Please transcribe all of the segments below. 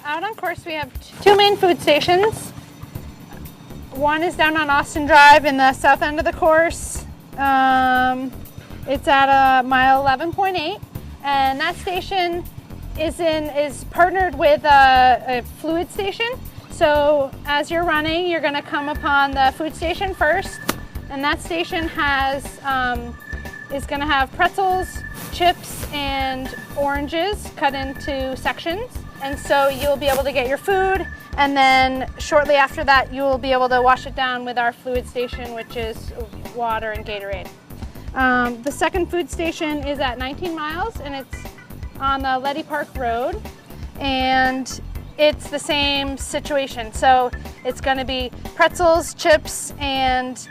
Out on course we have two main food stations. One is down on Austin Drive in the south end of the course. It's at mile 11.8, and that station is partnered with a fluid station. So as you're running, you're going to come upon the food station first, and that station is going to have pretzels, chips, and oranges cut into sections. And so you'll be able to get your food, and then shortly after that you'll be able to wash it down with our fluid station, which is water and Gatorade. The second food station is at 19 miles, and it's on the Letty Park Road, and it's the same situation. So it's going to be pretzels, chips, and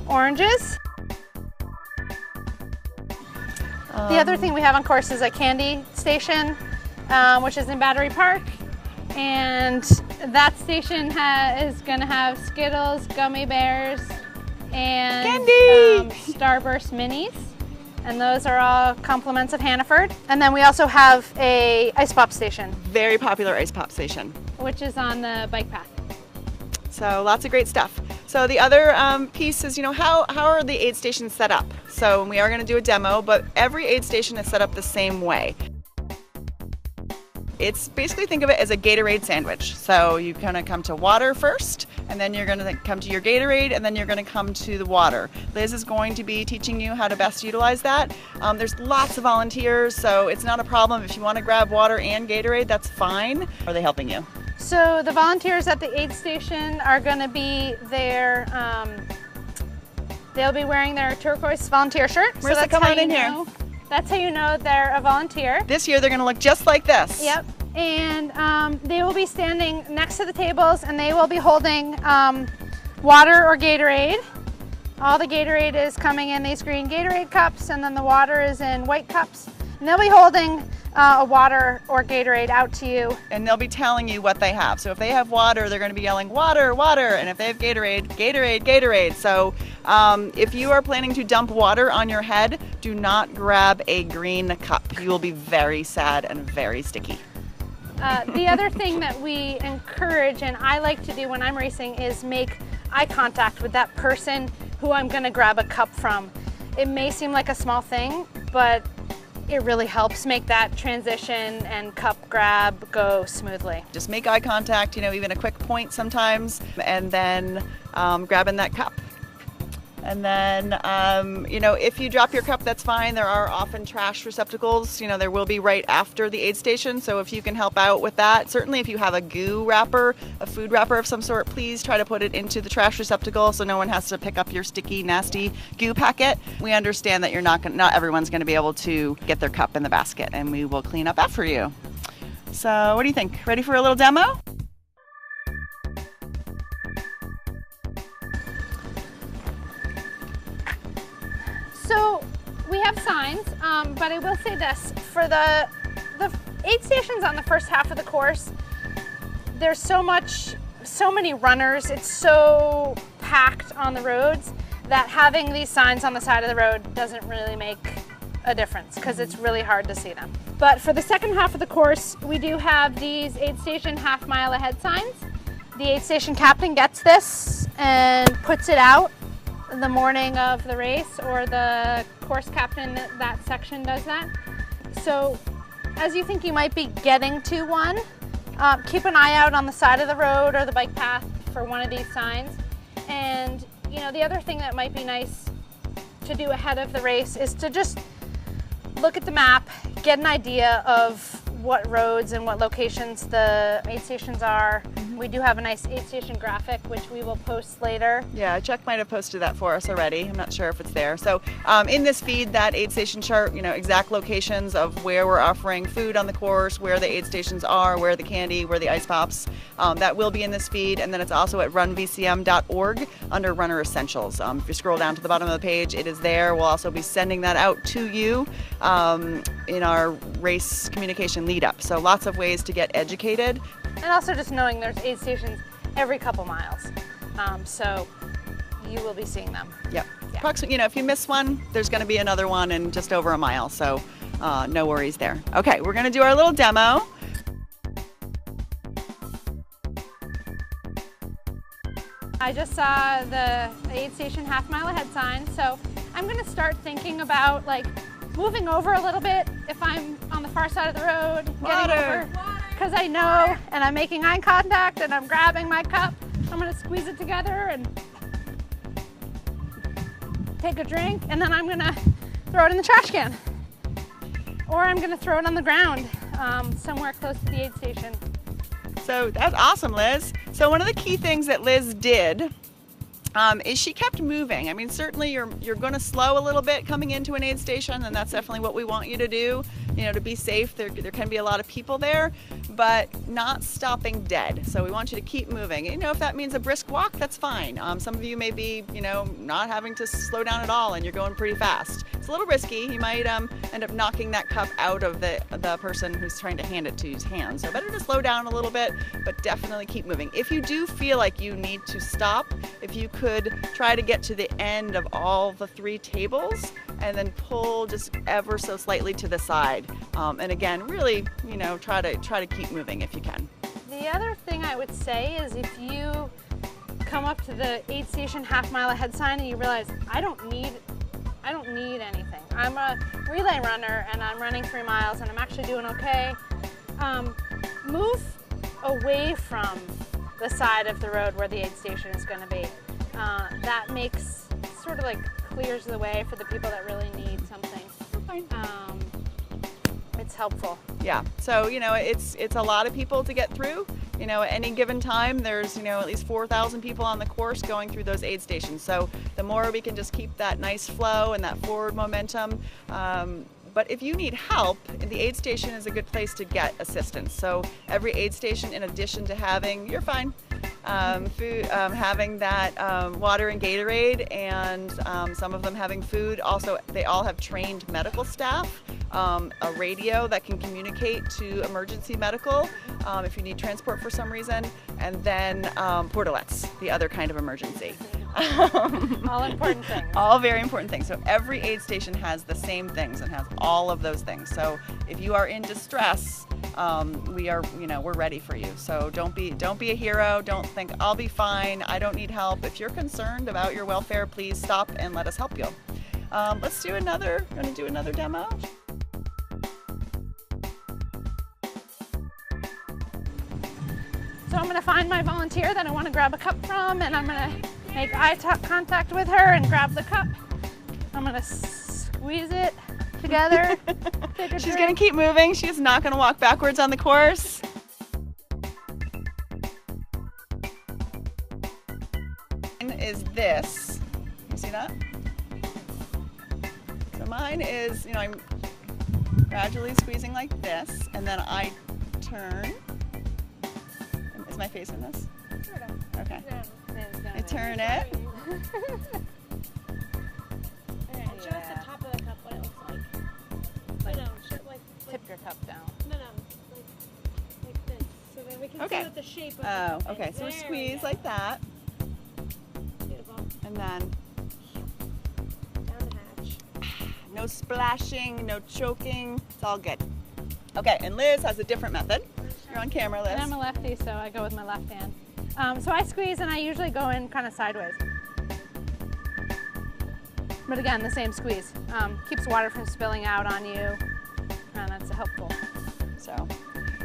oranges. The other thing we have on course is a candy station, which is in Battery Park, and that station is going to have Skittles, gummy bears, and Starburst minis, and those are all compliments of Hannaford. And then we also have a ice pop station. Very popular ice pop station. Which is on the bike path. So lots of great stuff. So the other piece is, how are the aid stations set up? So we are going to do a demo, but every aid station is set up the same way. It's basically, think of it as a Gatorade sandwich. So you're going to come to water first, and then you're going to come to your Gatorade, and then you're going to come to the water. Liz is going to be teaching you how to best utilize that. There's lots of volunteers, so it's not a problem. If you want to grab water and Gatorade, that's fine. Are they helping you? So the volunteers at the aid station are going to be there. They'll be wearing their turquoise volunteer shirt. Marissa, so come on in here. That's how you know they're a volunteer. This year they're going to look just like this. Yep. And they will be standing next to the tables, and they will be holding water or Gatorade. All the Gatorade is coming in these green Gatorade cups, and then the water is in white cups. And they'll be holding a water or Gatorade out to you. And they'll be telling you what they have. So if they have water, they're going to be yelling, water, water. And if they have Gatorade, Gatorade, Gatorade. So if you are planning to dump water on your head, do not grab a green cup. You will be very sad and very sticky. The other thing that we encourage, and I like to do when I'm racing, is make eye contact with that person who I'm going to grab a cup from. It may seem like a small thing, but it really helps make that transition and cup grab go smoothly. Just make eye contact, even a quick point sometimes, and then grabbing that cup. And then, if you drop your cup, that's fine. There are often trash receptacles. There will be right after the aid station. So if you can help out with that, certainly if you have a goo wrapper, a food wrapper of some sort, please try to put it into the trash receptacle so no one has to pick up your sticky, nasty goo packet. We understand that not everyone's going to be able to get their cup in the basket, and we will clean up after you. So what do you think? Ready for a little demo? So we have signs, but I will say this, for the aid stations on the first half of the course, there's so many runners, it's so packed on the roads that having these signs on the side of the road doesn't really make a difference because it's really hard to see them. But for the second half of the course, we do have these aid station half-mile ahead signs. The aid station captain gets this and puts it out the morning of the race, or the course captain that section does that. So as you think you might be getting to one, keep an eye out on the side of the road or the bike path for one of these signs. And the other thing that might be nice to do ahead of the race is to just look at the map, get an idea of what roads and what locations the aid stations are. We do have a nice aid station graphic, which we will post later. Yeah, Chuck might have posted that for us already. I'm not sure if it's there. So in this feed, that aid station chart, exact locations of where we're offering food on the course, where the aid stations are, where the candy, where the ice pops, that will be in this feed. And then it's also at runvcm.org under Runner Essentials. If you scroll down to the bottom of the page, it is there. We'll also be sending that out to you in our race communication lead up. So lots of ways to get educated. And also just knowing there's aid stations every couple miles. So you will be seeing them. Yep. Yeah. Approximately, if you miss one, there's going to be another one in just over a mile. So no worries there. Okay, we're going to do our little demo. I just saw the aid station half-mile ahead sign, so I'm gonna start thinking about like moving over a little bit if I'm on the far side of the road, getting over, because I know, and I'm making eye contact and I'm grabbing my cup. I'm gonna squeeze it together and take a drink, and then I'm gonna throw it in the trash can. Or I'm gonna throw it on the ground somewhere close to the aid station. So that's awesome, Liz. So one of the key things that Liz did is she kept moving. I mean, certainly you're going to slow a little bit coming into an aid station, and that's definitely what we want you to do, you know, to be safe. There can be a lot of people there, but not stopping dead. So we want you to keep moving. You know, if that means a brisk walk, that's fine. Some of you may be, you know, not having to slow down at all and you're going pretty fast. It's a little risky. You might end up knocking that cup out of the person who's trying to hand it to you's hand. So better to slow down a little bit, but definitely keep moving. If you do feel like you need to stop, if you could try to get to the end of all the 3 tables and then pull just ever so slightly to the side. And again, really, you know, try to keep moving if you can. The other thing I would say is if you come up to the aid station half-mile ahead sign and you realize I don't need anything. I'm a relay runner and I'm running 3 miles and I'm actually doing okay. Move away from the side of the road where the aid station is going to be. That makes sort of like clears the way for the people that really need something. It's helpful. Yeah, so you know, it's a lot of people to get through. You know, at any given time, there's, you know, at least 4,000 people on the course going through those aid stations. So the more we can just keep that nice flow and that forward momentum. But if you need help, the aid station is a good place to get assistance. So every aid station, in addition to having, you're fine, food, having that water and Gatorade, and some of them having food. Also, they all have trained medical staff, a radio that can communicate to emergency medical if you need transport for some reason, and then portalettes, the other kind of emergency. All important things. All very important things. So every aid station has the same things and has all of those things. So if you are in distress, we're ready for you. So don't be a hero. Don't think I'll be fine. I don't need help. If you're concerned about your welfare, please stop and let us help you. Let's do another. Going to do another demo. So I'm going to find my volunteer that I want to grab a cup from, and I'm going to make eye contact with her and grab the cup. I'm going to squeeze it together. She's going to keep moving. She's not going to walk backwards on the course. Is this. You see that? So mine is, you know, I'm gradually squeezing like this, and then I turn. Is my face in this? Okay. I turn it. Show us the top of the cup, what it looks like. Tip your cup down. No, like this. So then we can Okay. see what the shape of the cup is. Okay. So we There squeeze go. like that, Beautiful. and then Down the hatch. no splashing, no choking. It's all good. Okay. And Liz has a different method. You're on camera, Liz. And I'm a lefty, so I go with my left hand. So I squeeze, and I usually go in kind of sideways. But again, the same squeeze. Keeps water from spilling out on you, and that's helpful. So,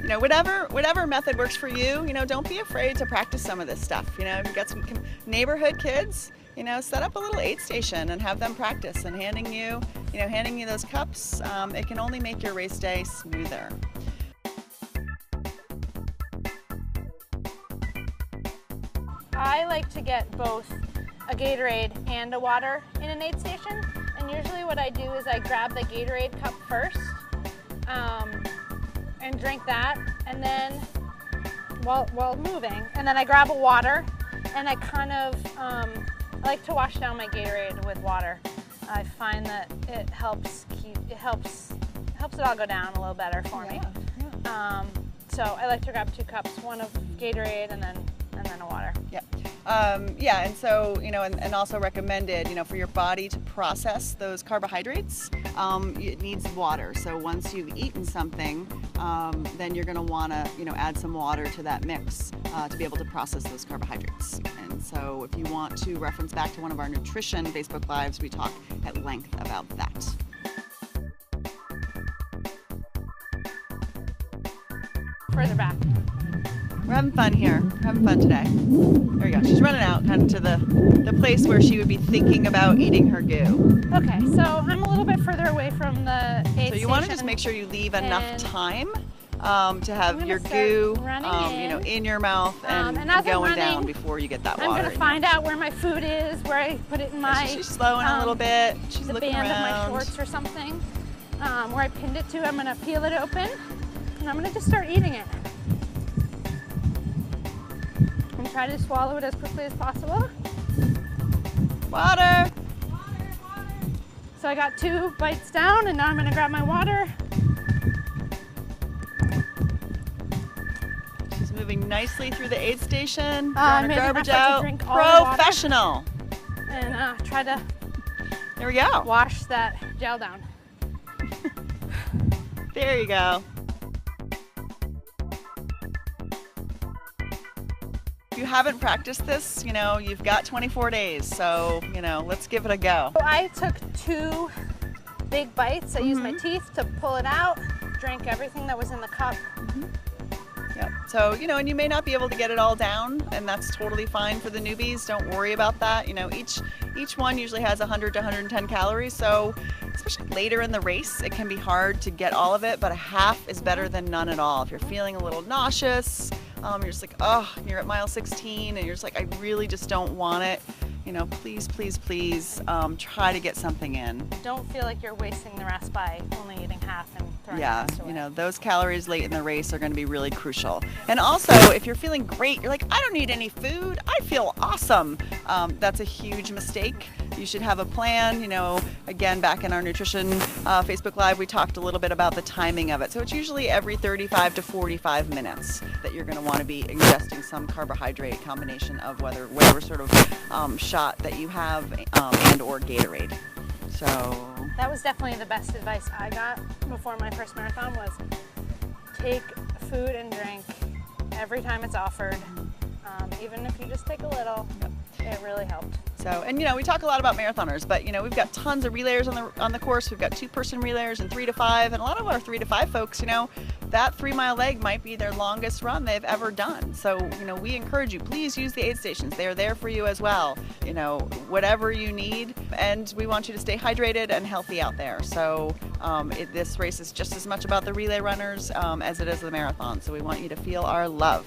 you know, whatever method works for you, you know, don't be afraid to practice some of this stuff. You know, if you've got some neighborhood kids, you know, set up a little aid station and have them practice, and handing you those cups, it can only make your race day smoother. I like to get both a Gatorade and a water in an aid station, and usually what I do is I grab the Gatorade cup first and drink that, and then while moving, and then I grab a water, and I kind of I like to wash down my Gatorade with water. I find that it helps it all go down a little better for me. Yeah. So I like to grab 2 cups, one of Gatorade and then a water. Yep. Yeah, and so, and also recommended, for your body to process those carbohydrates, it needs water. So once you've eaten something, then you're going to want to, add some water to that mix to be able to process those carbohydrates. And so if you want to reference back to one of our nutrition Facebook Lives, we talk at length about that. Further back. We're having fun here. We're having fun today. There we go. She's running out kind of to the place where she would be thinking about eating her goo. Okay, so I'm a little bit further away from the aid station. So you want to just make sure you leave enough time to have your start goo, running in your mouth and as I'm going down running, before you get that I'm water. going to find out where my food is, where I put it in my... She's slowing a little bit. She's the looking band around. of my shorts or something. Where I pinned it to, I'm going to peel it open and I'm going to just start eating it. And try to swallow it as quickly as possible. Water! So I got 2 bites down and now I'm going to grab my water. She's moving nicely through the aid station, I throwing made her an garbage effort to out. drink all the water. Professional! And try to There we go. wash that gel down. There you go. If you haven't practiced this, you've got 24 days, so, let's give it a go. So I took 2 big bites. I used my teeth to pull it out, drank everything that was in the cup. Yep. So, and you may not be able to get it all down, and that's totally fine for the newbies. Don't worry about that. Each one usually has 100 to 110 calories, so especially later in the race, it can be hard to get all of it, but a half is better than none at all. If you're feeling a little nauseous, you're just like, you're at mile 16, and you're just like, I really just don't want it. Please, please, please try to get something in. Don't feel like you're wasting the rest by only eating half and throwing the rest away. Those calories late in the race are going to be really crucial. And also, if you're feeling great, you're like, I don't need any food, I feel awesome. That's a huge mistake. You should have a plan. Again, back in our nutrition Facebook Live, we talked a little bit about the timing of it. So it's usually every 35 to 45 minutes that you're going to want to be ingesting some carbohydrate combination of whatever sort of shot that you have and or Gatorade. So that was definitely the best advice I got before my first marathon was take food and drink every time it's offered. Even if you just take a little, it really helped. So, and we talk a lot about marathoners, but we've got tons of relayers on the course. We've got 2-person relayers and 3 to 5, and a lot of our 3 to 5 folks, that 3-mile leg might be their longest run they've ever done. So, we encourage you, please use the aid stations. They are there for you as well. Whatever you need, and we want you to stay hydrated and healthy out there. So, this race is just as much about the relay runners as it is the marathon. So we want you to feel our love.